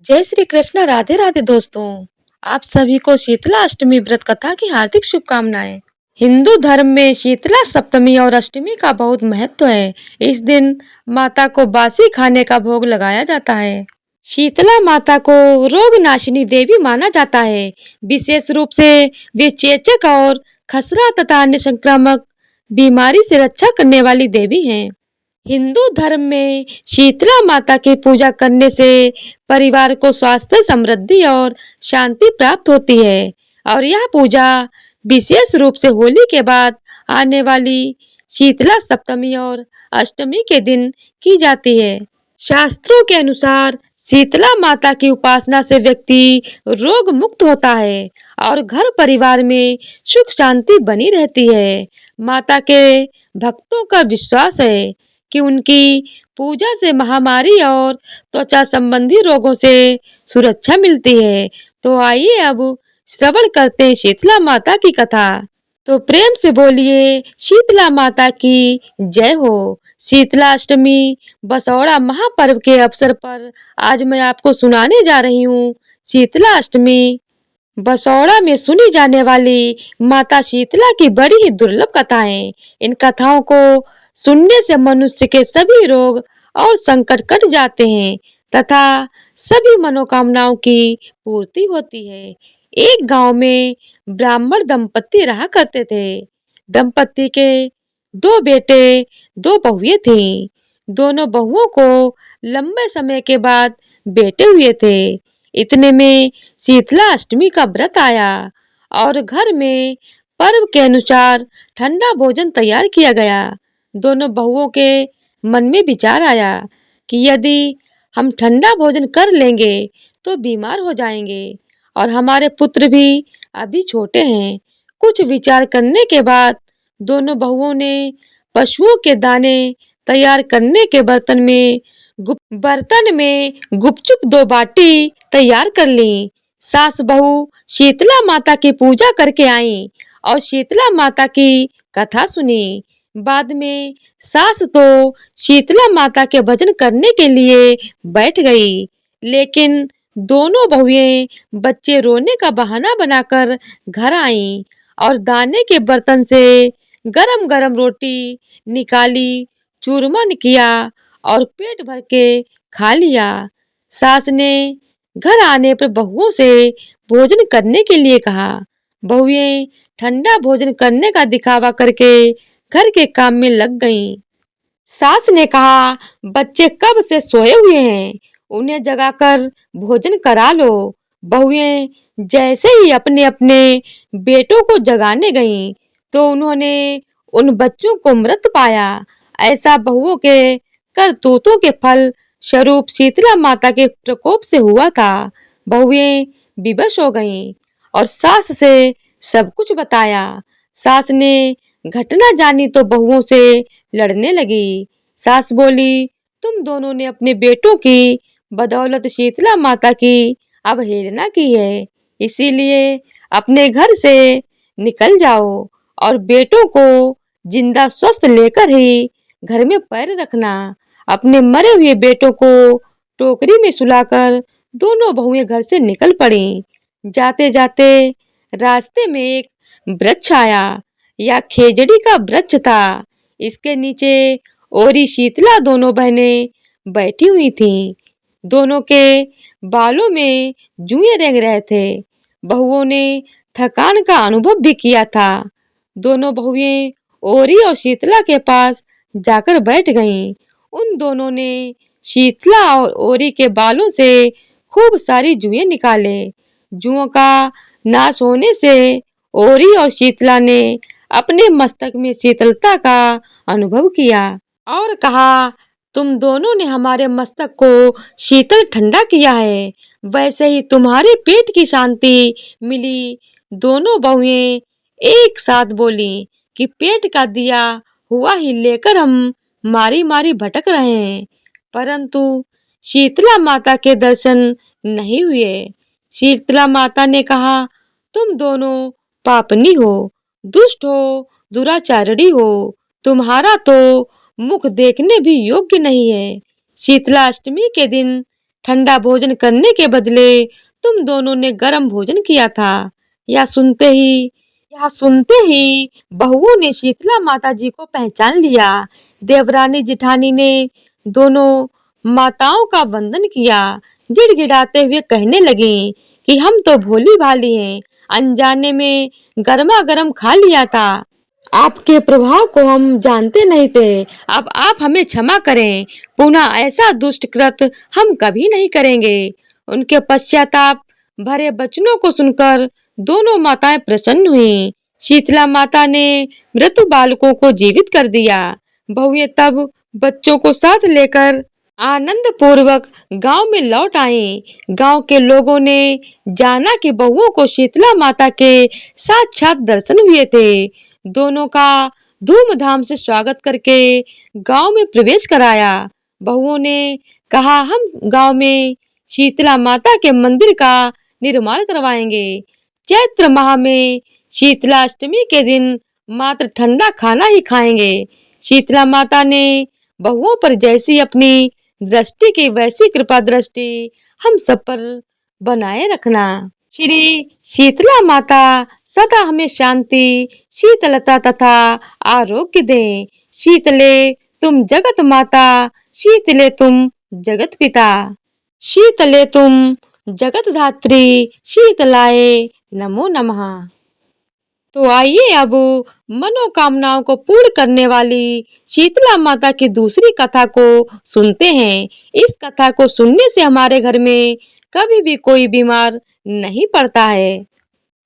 जय श्री कृष्ण। राधे राधे दोस्तों। आप सभी को शीतला अष्टमी व्रत कथा की हार्दिक शुभकामनाएं। हिंदू धर्म में शीतला सप्तमी और अष्टमी का बहुत महत्व है। इस दिन माता को बासी खाने का भोग लगाया जाता है। शीतला माता को रोग नाशिनी देवी माना जाता है। विशेष रूप से वे चेचक और खसरा तथा अन्य संक्रामक बीमारी से रक्षा करने वाली देवी हैं। हिंदू धर्म में शीतला माता की पूजा करने से परिवार को स्वास्थ्य, समृद्धि और शांति प्राप्त होती है और यह पूजा विशेष रूप से होली के बाद आने वाली शीतला सप्तमी और अष्टमी के दिन की जाती है। शास्त्रों के अनुसार शीतला माता की उपासना से व्यक्ति रोग मुक्त होता है और घर परिवार में सुख शांति बनी रहती है। माता के भक्तों का विश्वास है कि उनकी पूजा से महामारी और त्वचा संबंधी रोगों से सुरक्षा मिलती है। तो आइए अब श्रवण करते हैं शीतला माता की कथा। तो प्रेम से बोलिए शीतला माता की जय हो। शीतला अष्टमी बसौड़ा महापर्व के अवसर पर आज मैं आपको सुनाने जा रही हूँ शीतला अष्टमी। बसौड़ा में सुनी जाने वाली माता शीतला की बड़ी ही दुर्लभ कथाएं। इन कथाओं को सुनने से मनुष्य के सभी रोग और संकट कट जाते हैं तथा सभी मनोकामनाओं की पूर्ति होती है। एक गांव में ब्राह्मण दंपति रहा करते थे। दंपति के दो बेटे, दो बहुएं थीं। दोनों बहुओं को लंबे समय के बाद बेटे हुए थे। इतने में शीतला अष्टमी का व्रत आया और घर में पर्व के अनुसार ठंडा भोजन तैयार किया गया। दोनों बहुओं के मन में विचार आया कि यदि हम ठंडा भोजन कर लेंगे तो बीमार हो जाएंगे और हमारे पुत्र भी अभी छोटे हैं। कुछ विचार करने के बाद दोनों बहुओं ने पशुओं के दाने तैयार करने के बर्तन में गुपचुप 2 बाटी तैयार कर ली। सास बहू शीतला माता की पूजा करके आई और शीतला माता की कथा सुनी। बाद में सास तो शीतला माता के भजन करने के लिए बैठ गई, लेकिन दोनों बहुएं बच्चे रोने का बहाना बनाकर घर आईं और दाने के बर्तन से गरम गरम रोटी निकाली, चूरमन किया और पेट भर के खा लिया। सास ने घर आने पर बहुओं से भोजन करने के लिए कहा। बहुएं ठंडा भोजन करने का दिखावा करके घर के काम में लग गईं। सास ने कहा, बच्चे कब से सोए हुए हैं, उन्हें जगाकर भोजन करा लो। बहुएं जैसे ही अपने अपने बेटों को जगाने गईं, तो उन्होंने उन बच्चों को मृत पाया। ऐसा बहुओं के करतूतों के फल स्वरूप शीतला माता के प्रकोप से हुआ था। बहुएं विवश हो गईं और सास से सब कुछ बताया। सास ने घटना जानी तो बहुओं से लड़ने लगी। सास बोली, तुम दोनों ने अपने बेटों की बदौलत शीतला माता की अवहेलना की है, इसीलिए अपने घर से निकल जाओ और बेटों को जिंदा स्वस्थ लेकर ही घर में पैर रखना। अपने मरे हुए बेटों को टोकरी में सुलाकर दोनों बहुएं घर से निकल पड़ी। जाते जाते रास्ते में एक वृक्ष आया। यह खेजड़ी का वृक्ष था। इसके नीचे ओरी शीतला दोनों बहनें बैठी हुई थीं। दोनों के बालों में जुएं रेंग रहे थे। बहुओं ने थकान का अनुभव भी किया था। दोनों बहुएं ओरी और शीतला के पास जाकर बैठ गईं। उन दोनों ने शीतला और ओरी के बालों से खूब सारी जुएं निकाले। जुओं का नाश होने से ओरी और शीतला ने अपने मस्तक में शीतलता का अनुभव किया और कहा, तुम दोनों ने हमारे मस्तक को शीतल ठंडा किया है, वैसे ही तुम्हारे पेट की शांति मिली। दोनों बहुएं एक साथ बोली कि पेट का दिया हुआ ही लेकर हम मारी मारी भटक रहे हैं, परंतु शीतला माता के दर्शन नहीं हुए। शीतला माता ने कहा, तुम दोनों पापनी हो, दुष्ट हो, दुराचारणी हो, तुम्हारा तो मुख देखने भी योग्य नहीं है। शीतला अष्टमी के दिन ठंडा भोजन करने के बदले तुम दोनों ने गर्म भोजन किया था। यह सुनते ही बहुओं ने शीतला माता जी को पहचान लिया। देवरानी जिठानी ने दोनों माताओं का वंदन किया, गिड़गिड़ाते हुए कहने लगी कि हम तो भोली भाली हैं, अनजाने में गर्मा गर्म खा लिया था। आपके प्रभाव को हम जानते नहीं थे। अब आप हमें क्षमा करें, पुनः ऐसा दुष्ट कृत्य हम कभी नहीं करेंगे। उनके पश्चाताप भरे वचनों को सुनकर दोनों माताएं प्रसन्न हुईं। शीतला माता ने मृत बालकों को जीवित कर दिया। बहुएं तब बच्चों को साथ लेकर आनंद पूर्वक गांव में लौट आईं। गांव के लोगों ने जाना कि बहुओं को शीतला माता के साक्षात दर्शन हुए थे। दोनों का धूमधाम से स्वागत करके गांव में प्रवेश कराया। बहुओं ने कहा, हम गांव में शीतला माता के मंदिर का निर्माण करवाएंगे। चैत्र माह में शीतला अष्टमी के दिन मात्र ठंडा खाना ही खाएंगे। शीतला माता ने बहुओं पर जैसी अपनी दृष्टि की वैसी कृपा दृष्टि हम सब पर बनाए रखना। श्री शीतला माता सदा हमें शांति, शीतलता तथा आरोग्य दें। शीतले तुम जगत माता, शीतले तुम जगत पिता, शीतले तुम जगत धात्री, शीतलाए नमो नमः। तो आइए अब मनोकामनाओं को पूर्ण करने वाली शीतला माता की दूसरी कथा को सुनते हैं। इस कथा को सुनने से हमारे घर में कभी भी कोई बीमार नहीं पड़ता है।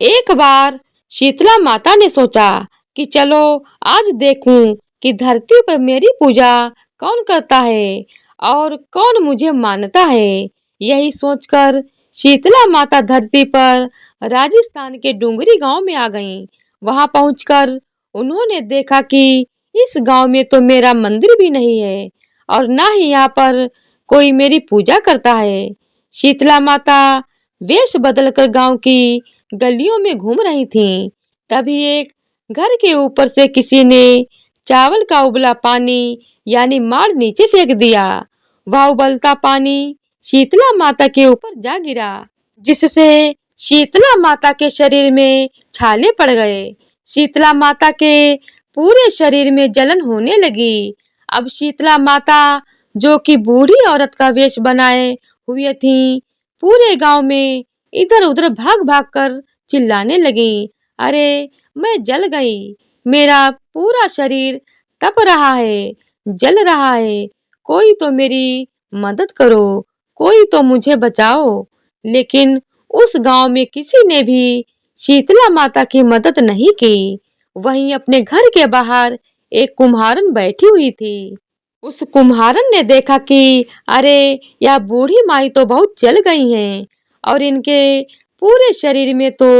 एक बार शीतला माता ने सोचा कि चलो आज देखूं कि धरती पर मेरी पूजा कौन करता है और कौन मुझे मानता है। यही सोचकर शीतला माता धरती पर राजस्थान के डूंगरी गांव में आ गईं। वहां पहुंचकर उन्होंने देखा कि इस गांव में तो मेरा मंदिर भी नहीं है और ना ही यहाँ पर कोई मेरी पूजा करता है। शीतला माता वेश बदलकर गांव की गलियों में घूम रही थीं। तभी एक घर के ऊपर से किसी ने चावल का उबला पानी यानी माड़ नीचे फेंक दिया। वह उबलता पानी शीतला माता के ऊपर जा गिरा, जिससे शीतला माता के शरीर में छाले पड़ गए। शीतला माता के पूरे शरीर में जलन होने लगी। अब शीतला माता, जो कि बूढ़ी औरत का वेश बनाए हुए थी, पूरे गांव में इधर उधर भाग भाग कर चिल्लाने लगी, अरे मैं जल गई, मेरा पूरा शरीर तप रहा है, जल रहा है, कोई तो मेरी मदद करो, कोई तो मुझे बचाओ। लेकिन उस गांव में किसी ने भी शीतला माता की मदद नहीं की। वहीं अपने घर के बाहर एक कुम्हारन बैठी हुई थी। उस कुम्हारन ने देखा कि अरे यह बूढ़ी माई तो बहुत जल गई हैं और इनके पूरे शरीर में तो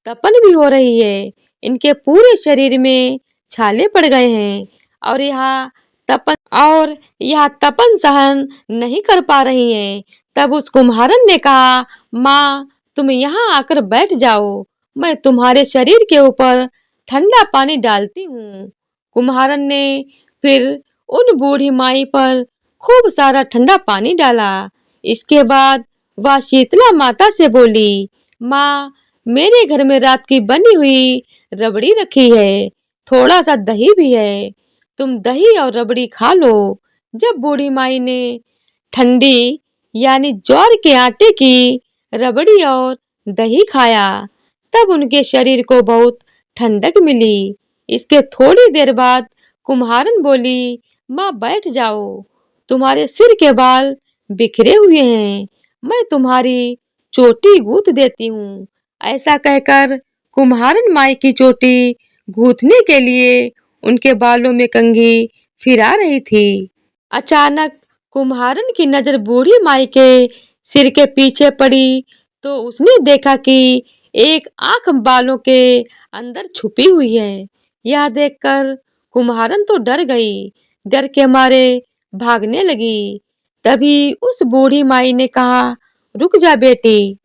तपन भी हो रही है, इनके पूरे शरीर में छाले पड़ गए हैं और यह तपन सहन नहीं कर पा रही हैं। तब उस कुम्हारन ने कहा, माँ तुम यहाँ आकर बैठ जाओ, मैं तुम्हारे शरीर के ऊपर ठंडा पानी डालती हूँ। कुम्हारन ने फिर उन बूढ़ी माई पर खूब सारा ठंडा पानी डाला। इसके बाद वह शीतला माता से बोली, माँ मेरे घर में रात की बनी हुई रबड़ी रखी है, थोड़ा सा दही भी है, तुम दही और रबड़ी खा लो। जब बूढ़ी माई ने ठंडी यानी ज्वार के आटे की रबड़ी और दही खाया, तब उनके शरीर को बहुत ठंडक मिली। इसके थोड़ी देर बाद कुम्हारन बोली, माँ बैठ जाओ, तुम्हारे सिर के बाल बिखरे हुए हैं, मैं तुम्हारी चोटी गूंथ देती हूँ। ऐसा कहकर कुम्हारन माई की चोटी गूंथने के लिए उनके बालों में कंघी फिरा रही थी। अचानक कुम्हारन की नजर बूढ़ी माई के सिर के पीछे पड़ी तो उसने देखा कि एक आंख बालों के अंदर छुपी हुई है। यह देखकर कुम्हारन तो डर गई, डर के मारे भागने लगी। तभी उस बूढ़ी माई ने कहा, रुक जा बेटी,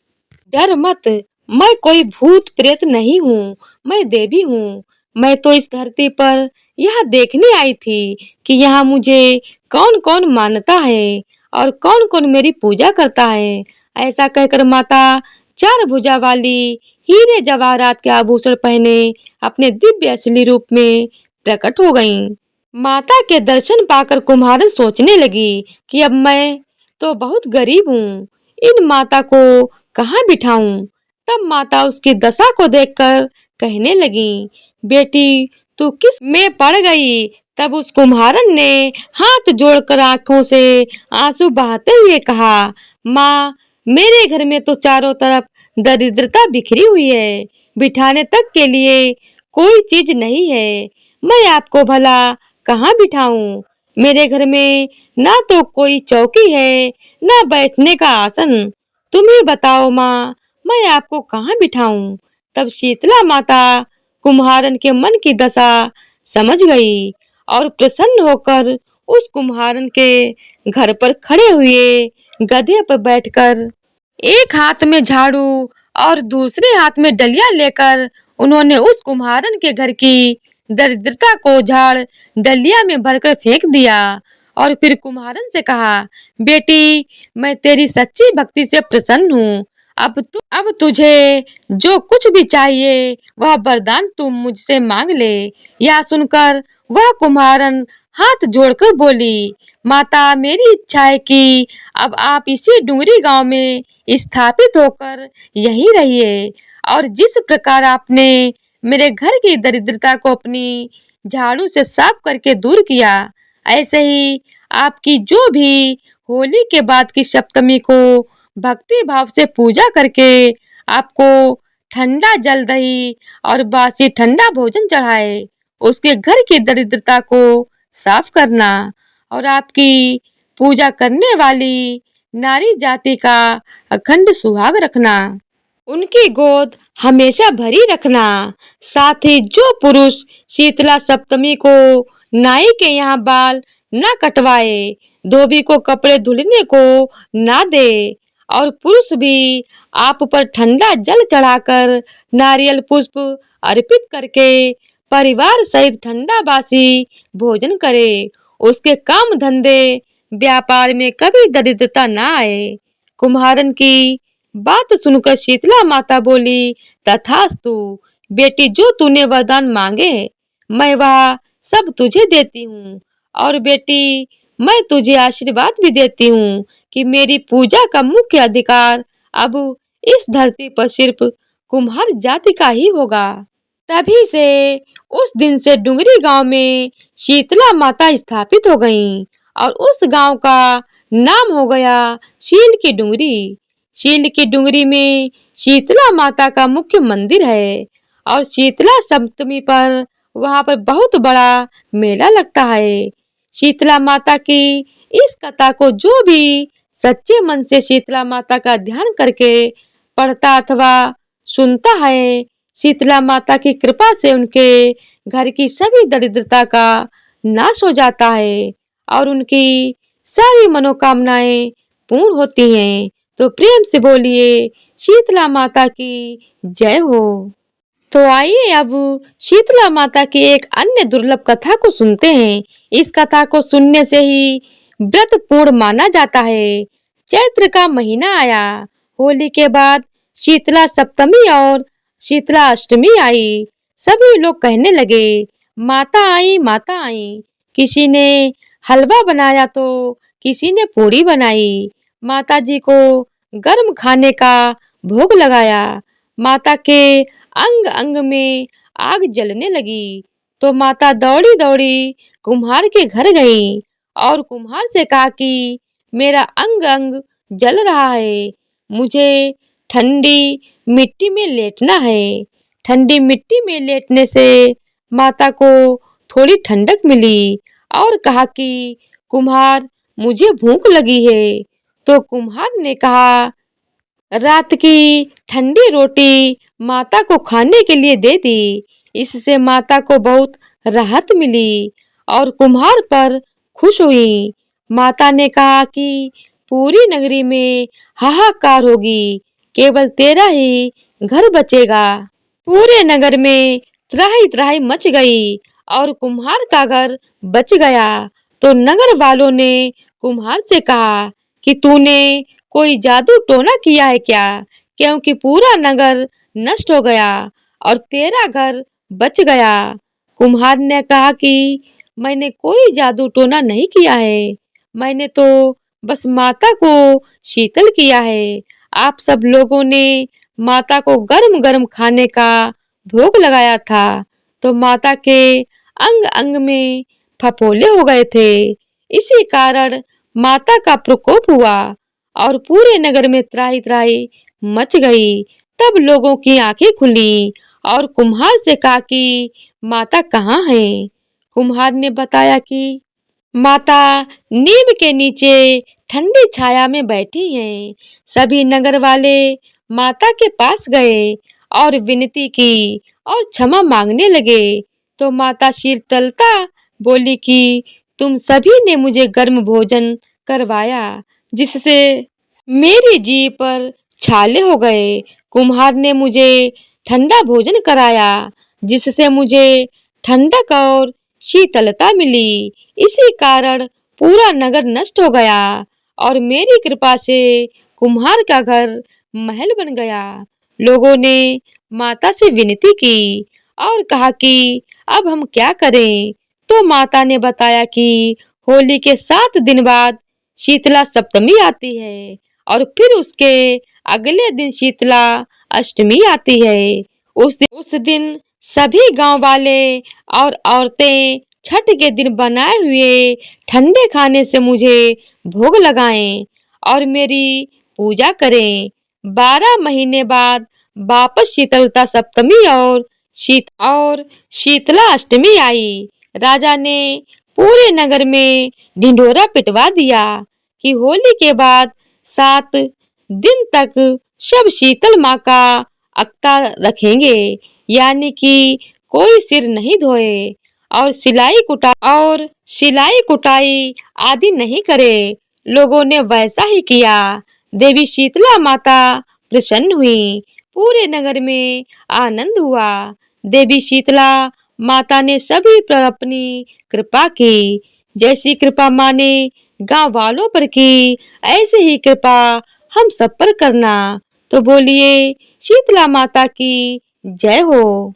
डर मत, मैं कोई भूत प्रेत नहीं हूँ, मैं देवी हूँ। मैं तो इस धरती पर यह देखने आई थी कि यहाँ मुझे कौन कौन मानता है और कौन कौन मेरी पूजा करता है। ऐसा कहकर माता 4 भुजा वाली हीरे जवाहरात के आभूषण पहने अपने दिव्य असली रूप में प्रकट हो गईं। माता के दर्शन पाकर कुम्हारन सोचने लगी कि अब मैं तो बहुत गरीब हूँ, इन माता को कहाँ बिठाऊं। तब माता उसकी दशा को देखकर कहने लगी, बेटी तू किस में पड़ गई। तब उस कुम्हारन ने हाथ जोड़कर आंखों से आंसू बहाते हुए कहा, माँ मेरे घर में तो चारों तरफ दरिद्रता बिखरी हुई है, बिठाने तक के लिए कोई चीज नहीं है। मैं आपको भला कहाँ बिठाऊं। मेरे घर में ना तो कोई चौकी है, ना बैठने का आसन। तुम ही बताओ माँ, मैं आपको कहाँ बिठाऊं। तब शीतला माता कुम्हारन के मन की दशा समझ गई और प्रसन्न होकर उस कुम्हारन के घर पर खड़े हुए गधे पर बैठकर एक हाथ में झाड़ू और दूसरे हाथ में डलिया लेकर उन्होंने उस कुम्हारन के घर की दरिद्रता को झाड़ डलिया में भरकर फेंक दिया और फिर कुम्हारन से कहा, बेटी मैं तेरी सच्ची भक्ति से प्रसन्न हूँ। अब तुझे जो कुछ भी चाहिए वह वरदान तुम मुझसे मांग ले। यह सुनकर वह कुम्हारन हाथ जोड़कर बोली, माता मेरी इच्छा है कि अब आप इसी डुंगरी गांव में स्थापित होकर यहीं रहिए और जिस प्रकार आपने मेरे घर की दरिद्रता को अपनी झाड़ू से साफ करके दूर किया, ऐसे ही आपकी जो भी होली के बाद की सप्तमी को भक्ति भाव से पूजा करके आपको ठंडा जल दही और बासी ठंडा भोजन चढ़ाए, उसके घर की दरिद्रता को साफ करना और आपकी पूजा करने वाली नारी जाति का अखंड सुहाग रखना, उनकी गोद हमेशा भरी रखना। साथ ही जो पुरुष शीतला सप्तमी को नाई के यहाँ बाल न कटवाए, धोबी को कपड़े धुलने को ना दे और पुरुष भी आप पर ठंडा जल चढ़ाकर नारियल पुष्प अर्पित करके परिवार सहित ठंडा बासी भोजन करे, उसके काम धंधे व्यापार में कभी दरिद्रता ना आए। कुम्हारन की बात सुनकर शीतला माता बोली, तथास्तु बेटी, जो तूने वरदान मांगे मैं वह सब तुझे देती हूँ और बेटी मैं तुझे आशीर्वाद भी देती हूँ कि मेरी पूजा का मुख्य अधिकार अब इस धरती पर सिर्फ कुम्हार जाति का ही होगा। तभी से उस दिन से डुंगरी गांव में शीतला माता स्थापित हो गईं और उस गांव का नाम हो गया शील की डुंगरी। शील की डुंगरी में शीतला माता का मुख्य मंदिर है और शीतला सप्तमी पर वहां पर बहुत बड़ा मेला लगता है। शीतला माता की इस कथा को जो भी सच्चे मन से शीतला माता का ध्यान करके पढ़ता अथवा सुनता है, शीतला माता की कृपा से उनके घर की सभी दरिद्रता का नाश हो जाता है और उनकी सारी मनोकामनाएं पूर्ण होती हैं। तो प्रेम से बोलिए शीतला माता की जय हो। तो आइए अब शीतला माता की एक अन्य दुर्लभ कथा को सुनते हैं। इस कथा को सुनने से ही व्रत पूर्ण माना जाता है। चैत्र का महीना आया, होली के बाद शीतला सप्तमी और शीतला अष्टमी आई। सभी लोग कहने लगे, माता आई माता आई। किसी ने हलवा बनाया तो किसी ने पूड़ी बनाई। माता जी को गर्म खाने का भोग लगाया। माता के अंग अंग में आग जलने लगी तो माता दौड़ी दौड़ी कुम्हार के घर गई और कुम्हार से कहा कि मेरा अंग अंग जल रहा है, मुझे ठंडी मिट्टी में लेटना है। ठंडी मिट्टी में लेटने से माता को थोड़ी ठंडक मिली और कहा कि कुम्हार मुझे भूख लगी है। तो कुम्हार ने कहा, रात की ठंडी रोटी माता को खाने के लिए दे दी। इससे माता को बहुत राहत मिली और कुम्हार पर खुश हुई। माता ने कहा कि पूरी नगरी में हाहाकार होगी, केवल तेरा ही घर बचेगा। पूरे नगर में त्राही त्राही मच गई और कुम्हार का घर बच गया। तो नगर वालों ने कुम्हार से कहा कि तूने कोई जादू टोना किया है क्या, क्योंकि पूरा नगर नष्ट हो गया और तेरा घर बच गया। कुम्हार ने कहा कि मैंने कोई जादू टोना नहीं किया है, मैंने तो बस माता को शीतल किया है। आप सब लोगों ने माता को गरम गरम खाने का भोग लगाया था, तो माता के अंग अंग में फफोले हो गए थे। इसी कारण माता का प्रकोप हुआ और पूरे नगर में त्राही त्राही मच गई। तब लोगों की आंखें खुली और कुम्हार से कहा कि माता कहाँ है। कुम्हार ने बताया कि माता नीम के नीचे ठंडी छाया में बैठी हैं। सभी नगर वाले माता के पास गए और विनती की और क्षमा मांगने लगे। तो माता शीतलता बोली कि तुम सभी ने मुझे गर्म भोजन करवाया, जिससे मेरी जीभ पर छाले हो गए। कुम्हार ने मुझे ठंडा भोजन कराया, जिससे मुझे ठंडक और शीतलता मिली। इसी कारण पूरा नगर नष्ट हो गया और मेरी कृपा से कुम्हार का घर महल बन गया। लोगों ने माता से विनती की और कहा कि अब हम क्या करें। तो माता ने बताया कि होली के 7 दिन बाद शीतला सप्तमी आती है और फिर उसके अगले दिन शीतला अष्टमी आती है। उस दिन सभी गांव वाले और औरतें छठ के दिन बनाए हुए ठंडे खाने से मुझे भोग लगाएं और मेरी पूजा करें। 12 महीने बाद वापस शीतलता सप्तमी और शीतला अष्टमी आई। राजा ने पूरे नगर में ढिंढोरा पिटवा दिया कि होली के बाद 7 दिन तक सब शीतल माँ का अख्ता रखेंगे, यानी कि कोई सिर नहीं धोए और सिलाई कुटाई आदि नहीं करे। लोगों ने वैसा ही किया। देवी शीतला माता प्रसन्न हुई। पूरे नगर में आनंद हुआ। देवी शीतला माता ने सभी पर अपनी कृपा की। जैसी कृपा माँ ने गांव वालों पर की, ऐसे ही कृपा हम सब पर करना। तो बोलिए शीतला माता की जय हो।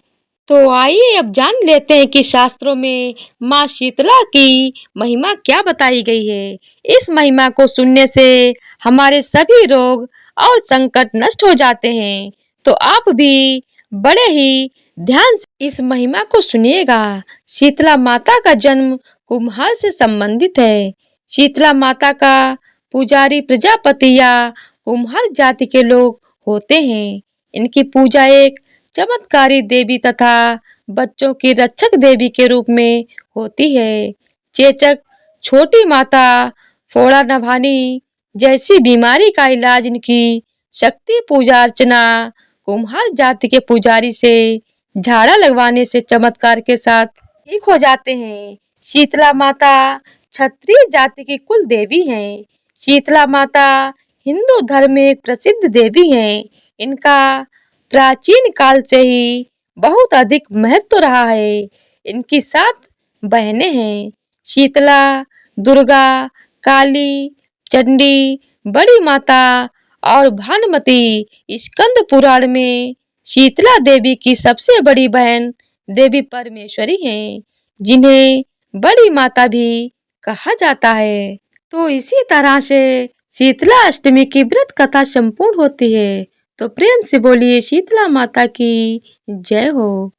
तो आइए अब जान लेते हैं कि शास्त्रों में माँ शीतला की महिमा क्या बताई गई है। इस महिमा को सुनने से हमारे सभी रोग और संकट नष्ट हो जाते हैं। तो आप भी बड़े ही ध्यान से इस महिमा को सुनिएगा। शीतला माता का जन्म कुम्हार से संबंधित है। शीतला माता का पुजारी प्रजापति या कुम्हार जाति के लोग होते हैं। इनकी पूजा एक चमत्कारी देवी तथा बच्चों की रक्षक देवी के रूप में होती है। चेचक, छोटी माता, फोड़ा नभानी जैसी बीमारी का इलाज इनकी शक्ति पूजा अर्चना कुम्हार जाति के पुजारी से झाड़ा लगवाने से चमत्कार के साथ ठीक हो जाते हैं। शीतला माता क्षत्रिय जाति की कुल देवी हैं। शीतला माता हिंदू धर्म में एक प्रसिद्ध देवी हैं। इनका प्राचीन काल से ही बहुत अधिक महत्व रहा है। इनकी 7 बहनें हैं, शीतला, दुर्गा, काली, चंडी, बड़ी माता और भानुमती। स्कंद पुराण में शीतला देवी की सबसे बड़ी बहन देवी परमेश्वरी हैं, जिन्हें बड़ी माता भी कहा जाता है। तो इसी तरह से शीतला अष्टमी की व्रत कथा संपूर्ण होती है। तो प्रेम से बोलिए शीतला माता की जय हो।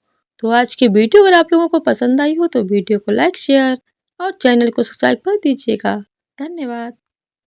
तो आज की वीडियो अगर आप लोगों को पसंद आई हो तो वीडियो को लाइक शेयर और चैनल को सब्सक्राइब कर दीजिएगा। धन्यवाद।